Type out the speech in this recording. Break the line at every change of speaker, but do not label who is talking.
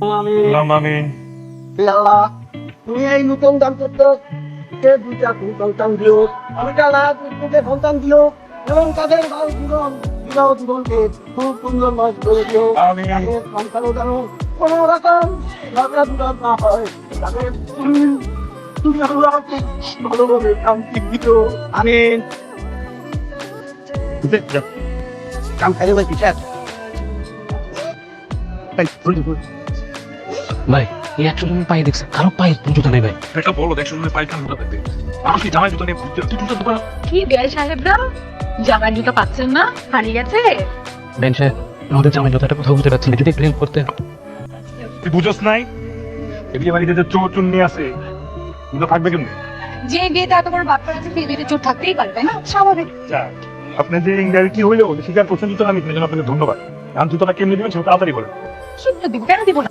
আমিন।
আল্লাহ তুমি এই নতুন দাম্পত্য কে দুইটা সন্তান দিও, দুইটা না দুইটা সন্তান দিও এবং তাদের বিবাহ জীবনকে খুব সুন্দরময় করে দিও।
আমিন।
তাদের সন্তানও যেন কোনো রকম ঝগড়া বিবাদ না হয়, তাদের তুমি আল্লাহ খুব ভালোভাবে শান্তি দিও। আমিন। কাম খাইলে ভাই পিছাত
ভাই এই একশো জনের পায়ে দেখছে কারো পায়ে জুতা নেই ভাই।
এটা বলো দেখো শুনে পাই কান জুতা দেখতে আমি কি জামাই জুতা নিয়ে ঘুরতে তুই জুতা দোকান
কি বিয়াই সাহেবরা জামাই জুতো পাচ্ছেন না, হারিয়ে গেছে।
বেন সাহেব আমাদের জামাই জুতাটা কোথাও বুঝতে পারছি না, যদি একটু হেল্প করতে।
তুই বুঝোস নাই এই বিয়ে বাড়িতে যে চোর চুন নিয়ে আসে জুতা থাকবে কেমনি?
যে বিয়েতে এত বড় বাপ্পা আছে সেই বিয়েতে চোর থাকতেই পারবে না, স্বাভাবিক।
আপনি যে ইংরেজি হইলেও স্বীকার করছেন জুতা আমি আপনাকে ধন্যবাদ। আমি জুতাটা কেমনি দিবেন সেটা তাড়াতাড়ি বলেন।
শুনতে দিব, কেন দিব না?